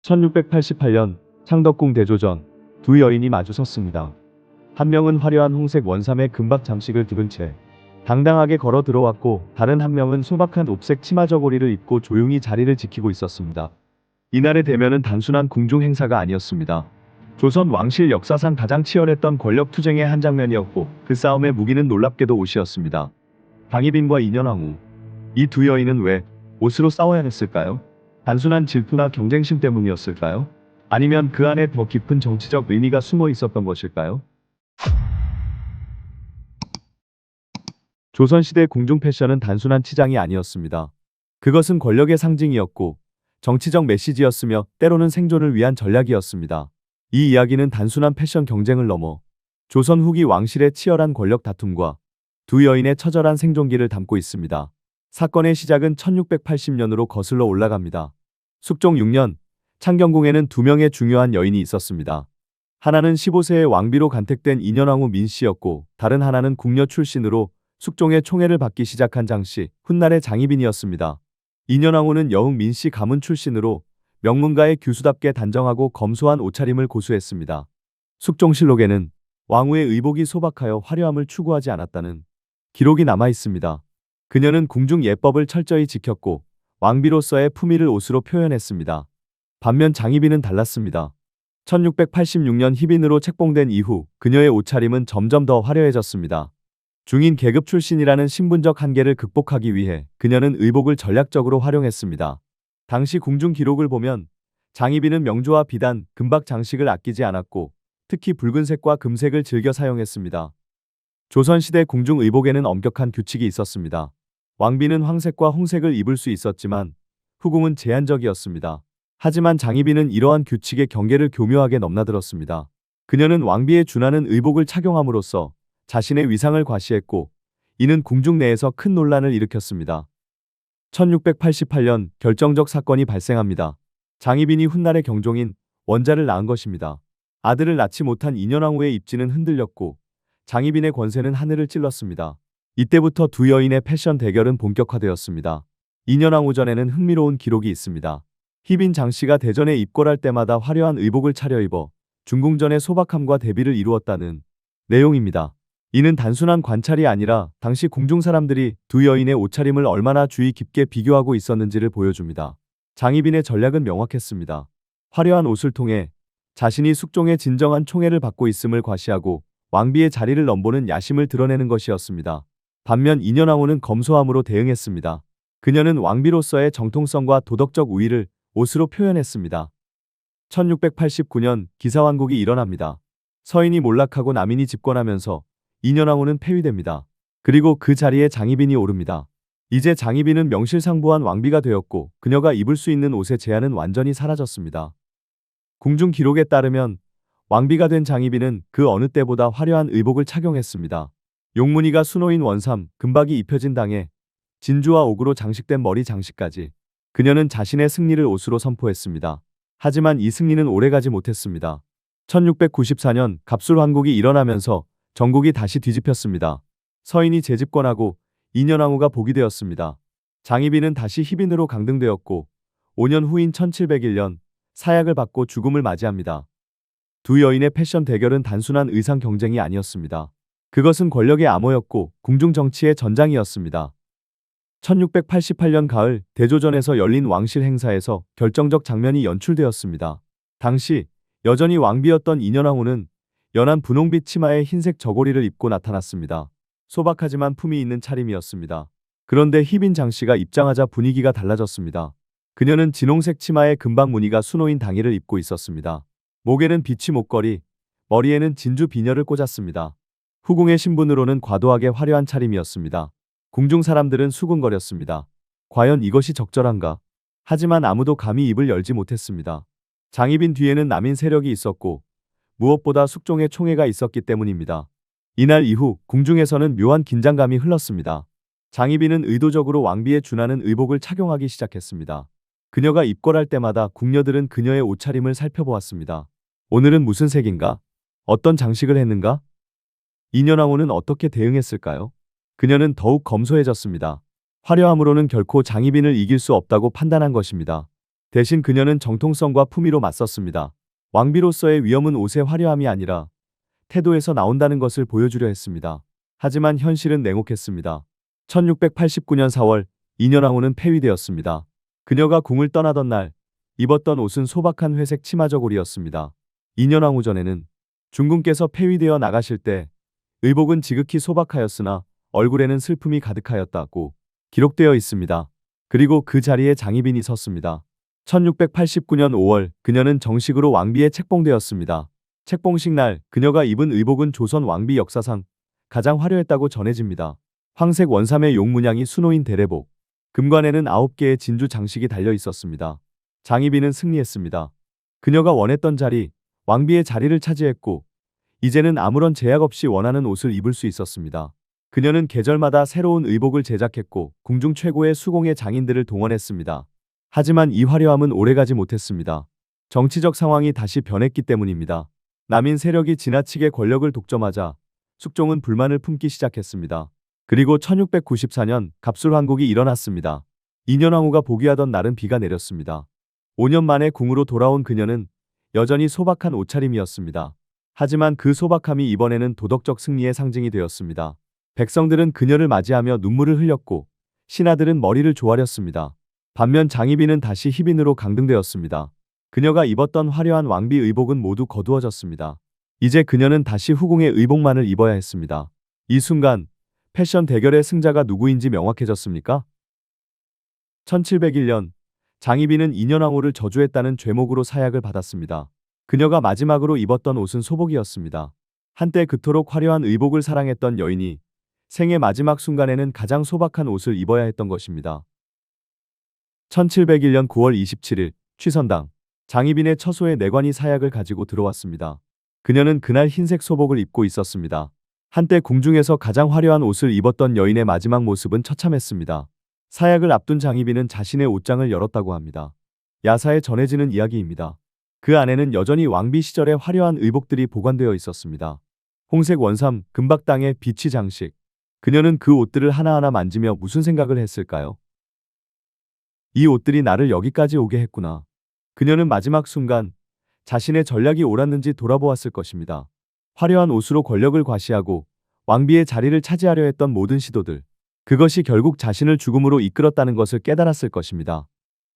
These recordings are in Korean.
1688년 창덕궁 대조전 두 여인이 마주 섰습니다. 한 명은 화려한 홍색 원삼의 금박 장식을 두른 채 당당하게 걸어 들어왔고, 다른 한 명은 소박한 옥색 치마 저고리를 입고 조용히 자리를 지키고 있었습니다. 이날의 대면은 단순한 궁중 행사가 아니었습니다. 조선 왕실 역사상 가장 치열했던 권력 투쟁의 한 장면이었고, 그 싸움의 무기는 놀랍게도 옷이었습니다. 방희빈과 인현왕후, 이 두 여인은 왜 옷으로 싸워야 했을까요? 단순한 질투나 경쟁심 때문이었을까요? 아니면 그 안에 더 깊은 정치적 의미가 숨어 있었던 것일까요? 조선시대 궁중 패션은 단순한 치장이 아니었습니다. 그것은 권력의 상징이었고, 정치적 메시지였으며, 때로는 생존을 위한 전략이었습니다. 이 이야기는 단순한 패션 경쟁을 넘어 조선 후기 왕실의 치열한 권력 다툼과 두 여인의 처절한 생존기를 담고 있습니다. 사건의 시작은 1680년으로 거슬러 올라갑니다. 숙종 6년, 창경궁에는 두 명의 중요한 여인이 있었습니다. 하나는 15세의 왕비로 간택된 인현왕후 민씨였고, 다른 하나는 궁녀 출신으로 숙종의 총애를 받기 시작한 장씨, 훗날의 장희빈이었습니다. 인현왕후는 여흥 민씨 가문 출신으로 명문가의 규수답게 단정하고 검소한 옷차림을 고수했습니다. 숙종실록에는 왕후의 의복이 소박하여 화려함을 추구하지 않았다는 기록이 남아 있습니다. 그녀는 궁중 예법을 철저히 지켰고, 왕비로서의 품위를 옷으로 표현했습니다. 반면 장희빈은 달랐습니다. 1686년 희빈으로 책봉된 이후 그녀의 옷차림은 점점 더 화려해졌습니다. 중인 계급 출신이라는 신분적 한계를 극복하기 위해 그녀는 의복을 전략적으로 활용했습니다. 당시 궁중 기록을 보면 장희빈은 명조와 비단, 금박 장식을 아끼지 않았고, 특히 붉은색과 금색을 즐겨 사용했습니다. 조선시대 궁중 의복에는 엄격한 규칙이 있었습니다. 왕비는 황색과 홍색을 입을 수 있었지만 후궁은 제한적이었습니다. 하지만 장희빈은 이러한 규칙의 경계를 교묘하게 넘나들었습니다. 그녀는 왕비에 준하는 의복을 착용함으로써 자신의 위상을 과시했고, 이는 궁중 내에서 큰 논란을 일으켰습니다. 1688년 결정적 사건이 발생합니다. 장희빈이 훗날의 경종인 원자를 낳은 것입니다. 아들을 낳지 못한 인현왕후의 입지는 흔들렸고, 장희빈의 권세는 하늘을 찔렀습니다. 이때부터 두 여인의 패션 대결은 본격화되었습니다. 인현왕후 전에는 흥미로운 기록이 있습니다. 희빈 장씨가 대전에 입궐할 때마다 화려한 의복을 차려입어 중궁전의 소박함과 대비를 이루었다는 내용입니다. 이는 단순한 관찰이 아니라 당시 궁중 사람들이 두 여인의 옷차림을 얼마나 주의 깊게 비교하고 있었는지를 보여줍니다. 장희빈의 전략은 명확했습니다. 화려한 옷을 통해 자신이 숙종의 진정한 총애를 받고 있음을 과시하고, 왕비의 자리를 넘보는 야심을 드러내는 것이었습니다. 반면 인현왕후는 검소함으로 대응했습니다. 그녀는 왕비로서의 정통성과 도덕적 우위를 옷으로 표현했습니다. 1689년 기사왕국이 일어납니다. 서인이 몰락하고 남인이 집권하면서 인현왕후는 폐위됩니다. 그리고 그 자리에 장희빈이 오릅니다. 이제 장희빈은 명실상부한 왕비가 되었고, 그녀가 입을 수 있는 옷의 제한은 완전히 사라졌습니다. 궁중 기록에 따르면 왕비가 된 장희빈은 그 어느 때보다 화려한 의복을 착용했습니다. 용무늬가 수놓인 원삼, 금박이 입혀진 당에 진주와 옥으로 장식된 머리 장식까지, 그녀는 자신의 승리를 옷으로 선포했습니다. 하지만 이 승리는 오래가지 못했습니다. 1694년 갑술환국이 일어나면서 전국이 다시 뒤집혔습니다. 서인이 재집권하고 인현왕후가 복이 되었습니다. 장희빈은 다시 희빈으로 강등되었고, 5년 후인 1701년 사약을 받고 죽음을 맞이합니다. 두 여인의 패션 대결은 단순한 의상 경쟁이 아니었습니다. 그것은 권력의 암호였고 궁중 정치의 전장이었습니다. 1688년 가을 대조전에서 열린 왕실 행사에서 결정적 장면이 연출되었습니다. 당시 여전히 왕비였던 인현왕후는 연한 분홍빛 치마에 흰색 저고리를 입고 나타났습니다. 소박하지만 품이 있는 차림이었습니다. 그런데 희빈 장씨가 입장하자 분위기가 달라졌습니다. 그녀는 진홍색 치마에 금박 무늬가 수놓인 당의를 입고 있었습니다. 목에는 비치 목걸이, 머리에는 진주 비녀를 꽂았습니다. 후궁의 신분으로는 과도하게 화려한 차림이었습니다. 궁중 사람들은 수군거렸습니다. 과연 이것이 적절한가? 하지만 아무도 감히 입을 열지 못했습니다. 장희빈 뒤에는 남인 세력이 있었고, 무엇보다 숙종의 총애가 있었기 때문입니다. 이날 이후 궁중에서는 묘한 긴장감이 흘렀습니다. 장희빈은 의도적으로 왕비에 준하는 의복을 착용하기 시작했습니다. 그녀가 입궐할 때마다 궁녀들은 그녀의 옷차림을 살펴보았습니다. 오늘은 무슨 색인가? 어떤 장식을 했는가? 인현왕후는 어떻게 대응했을까요? 그녀는 더욱 검소해졌습니다. 화려함으로는 결코 장희빈을 이길 수 없다고 판단한 것입니다. 대신 그녀는 정통성과 품위로 맞섰습니다. 왕비로서의 위엄은 옷의 화려함이 아니라 태도에서 나온다는 것을 보여주려 했습니다. 하지만 현실은 냉혹했습니다. 1689년 4월 인현왕후는 폐위되었습니다. 그녀가 궁을 떠나던 날 입었던 옷은 소박한 회색 치마 저고리였습니다. 인현왕후 전에는 중궁께서 폐위되어 나가실 때 의복은 지극히 소박하였으나 얼굴에는 슬픔이 가득하였다고 기록되어 있습니다. 그리고 그 자리에 장희빈이 섰습니다. 1689년 5월 그녀는 정식으로 왕비에 책봉되었습니다. 책봉식 날 그녀가 입은 의복은 조선 왕비 역사상 가장 화려했다고 전해집니다. 황색 원삼의 용문양이 수노인 대례복, 금관에는 9개의 진주 장식이 달려 있었습니다. 장희빈은 승리했습니다. 그녀가 원했던 자리, 왕비의 자리를 차지했고 이제는 아무런 제약 없이 원하는 옷을 입을 수 있었습니다. 그녀는 계절마다 새로운 의복을 제작했고 궁중 최고의 수공예 장인들을 동원했습니다. 하지만 이 화려함은 오래가지 못했습니다. 정치적 상황이 다시 변했기 때문입니다. 남인 세력이 지나치게 권력을 독점하자 숙종은 불만을 품기 시작했습니다. 그리고 1694년 갑술환국이 일어났습니다. 인현왕후가 복위하던 날은 비가 내렸습니다. 5년 만에 궁으로 돌아온 그녀는 여전히 소박한 옷차림이었습니다. 하지만 그 소박함이 이번에는 도덕적 승리의 상징이 되었습니다. 백성들은 그녀를 맞이하며 눈물을 흘렸고 신하들은 머리를 조아렸습니다. 반면 장희빈은 다시 희빈으로 강등되었습니다. 그녀가 입었던 화려한 왕비 의복은 모두 거두어졌습니다. 이제 그녀는 다시 후궁의 의복만을 입어야 했습니다. 이 순간 패션 대결의 승자가 누구인지 명확해졌습니까? 1701년 장희빈은 인현왕후를 저주했다는 죄목으로 사약을 받았습니다. 그녀가 마지막으로 입었던 옷은 소복이었습니다. 한때 그토록 화려한 의복을 사랑했던 여인이 생의 마지막 순간에는 가장 소박한 옷을 입어야 했던 것입니다. 1701년 9월 27일 취선당 장희빈의 처소에 내관이 사약을 가지고 들어왔습니다. 그녀는 그날 흰색 소복을 입고 있었습니다. 한때 궁중에서 가장 화려한 옷을 입었던 여인의 마지막 모습은 처참했습니다. 사약을 앞둔 장희빈은 자신의 옷장을 열었다고 합니다. 야사에 전해지는 이야기입니다. 그 안에는 여전히 왕비 시절의 화려한 의복들이 보관되어 있었습니다. 홍색 원삼, 금박당의 비치 장식. 그녀는 그 옷들을 하나하나 만지며 무슨 생각을 했을까요? 이 옷들이 나를 여기까지 오게 했구나. 그녀는 마지막 순간 자신의 전략이 옳았는지 돌아보았을 것입니다. 화려한 옷으로 권력을 과시하고 왕비의 자리를 차지하려 했던 모든 시도들. 그것이 결국 자신을 죽음으로 이끌었다는 것을 깨달았을 것입니다.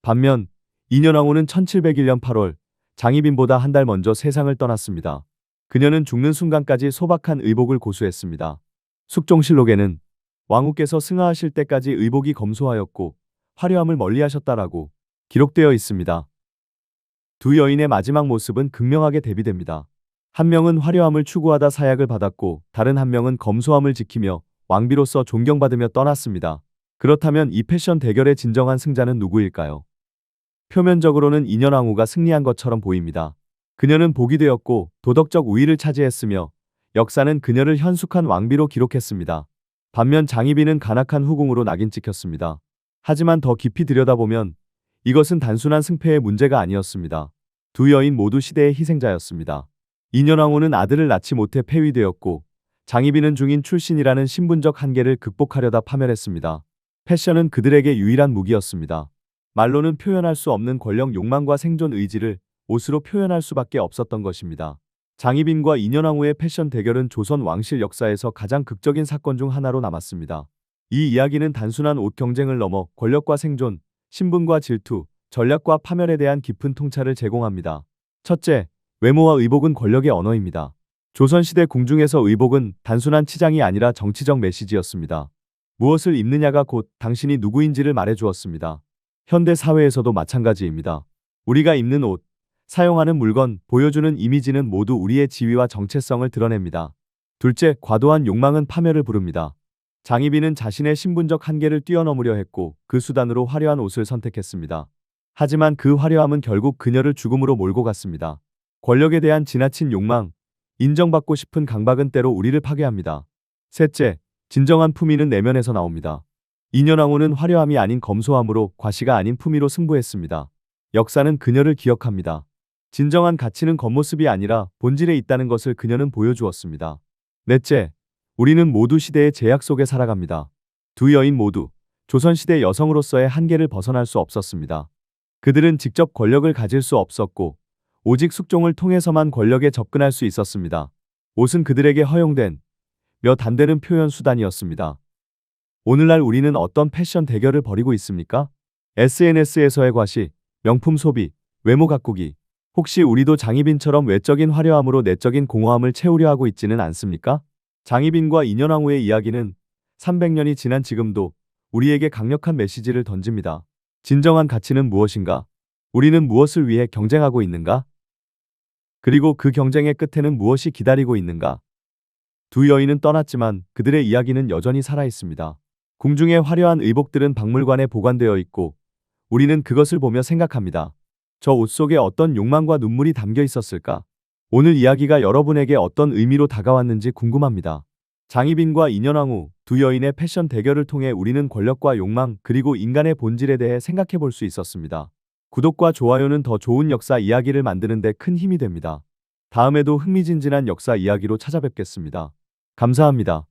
반면 인현왕후는 1701년 8월 장희빈보다 한 달 먼저 세상을 떠났습니다. 그녀는 죽는 순간까지 소박한 의복을 고수했습니다. 숙종실록에는 왕후께서 승하하실 때까지 의복이 검소하였고 화려함을 멀리하셨다라고 기록되어 있습니다. 두 여인의 마지막 모습은 극명하게 대비됩니다. 한 명은 화려함을 추구하다 사약을 받았고 다른 한 명은 검소함을 지키며 왕비로서 존경받으며 떠났습니다. 그렇다면 이 패션 대결의 진정한 승자는 누구일까요? 표면적으로는 인현왕후가 승리한 것처럼 보입니다. 그녀는 복이 되었고 도덕적 우위를 차지했으며 역사는 그녀를 현숙한 왕비로 기록했습니다. 반면 장희빈은 간악한 후궁으로 낙인 찍혔습니다. 하지만 더 깊이 들여다보면 이것은 단순한 승패의 문제가 아니었습니다. 두 여인 모두 시대의 희생자였습니다. 인현왕후는 아들을 낳지 못해 폐위되었고 장희빈은 중인 출신이라는 신분적 한계를 극복하려다 파멸했습니다. 패션은 그들에게 유일한 무기였습니다. 말로는 표현할 수 없는 권력 욕망과 생존 의지를 옷으로 표현할 수밖에 없었던 것입니다. 장희빈과 인현왕후의 패션 대결은 조선 왕실 역사에서 가장 극적인 사건 중 하나로 남았습니다. 이 이야기는 단순한 옷 경쟁을 넘어 권력과 생존, 신분과 질투, 전략과 파멸에 대한 깊은 통찰을 제공합니다. 첫째, 외모와 의복은 권력의 언어입니다. 조선시대 궁중에서 의복은 단순한 치장이 아니라 정치적 메시지였습니다. 무엇을 입느냐가 곧 당신이 누구인지를 말해주었습니다. 현대 사회에서도 마찬가지입니다. 우리가 입는 옷, 사용하는 물건, 보여주는 이미지는 모두 우리의 지위와 정체성을 드러냅니다. 둘째, 과도한 욕망은 파멸을 부릅니다. 장희빈은 자신의 신분적 한계를 뛰어넘으려 했고 그 수단으로 화려한 옷을 선택했습니다. 하지만 그 화려함은 결국 그녀를 죽음으로 몰고 갔습니다. 권력에 대한 지나친 욕망, 인정받고 싶은 강박은 때로 우리를 파괴합니다. 셋째, 진정한 품위는 내면에서 나옵니다. 인현왕후는 화려함이 아닌 검소함으로 과시가 아닌 품위로 승부했습니다. 역사는 그녀를 기억합니다. 진정한 가치는 겉모습이 아니라 본질에 있다는 것을 그녀는 보여주었습니다. 넷째, 우리는 모두 시대의 제약 속에 살아갑니다. 두 여인 모두 조선시대 여성으로서의 한계를 벗어날 수 없었습니다. 그들은 직접 권력을 가질 수 없었고 오직 숙종을 통해서만 권력에 접근할 수 있었습니다. 옷은 그들에게 허용된 몇 안 되는 표현 수단이었습니다. 오늘날 우리는 어떤 패션 대결을 벌이고 있습니까? SNS에서의 과시, 명품 소비, 외모 가꾸기. 혹시 우리도 장희빈처럼 외적인 화려함으로 내적인 공허함을 채우려 하고 있지는 않습니까? 장희빈과 인현왕후의 이야기는 300년이 지난 지금도 우리에게 강력한 메시지를 던집니다. 진정한 가치는 무엇인가? 우리는 무엇을 위해 경쟁하고 있는가? 그리고 그 경쟁의 끝에는 무엇이 기다리고 있는가? 두 여인은 떠났지만 그들의 이야기는 여전히 살아있습니다. 궁중의 화려한 의복들은 박물관에 보관되어 있고 우리는 그것을 보며 생각합니다. 저 옷 속에 어떤 욕망과 눈물이 담겨 있었을까? 오늘 이야기가 여러분에게 어떤 의미로 다가왔는지 궁금합니다. 장희빈과 인현왕후 두 여인의 패션 대결을 통해 우리는 권력과 욕망 그리고 인간의 본질에 대해 생각해 볼 수 있었습니다. 구독과 좋아요는 더 좋은 역사 이야기를 만드는 데 큰 힘이 됩니다. 다음에도 흥미진진한 역사 이야기로 찾아뵙겠습니다. 감사합니다.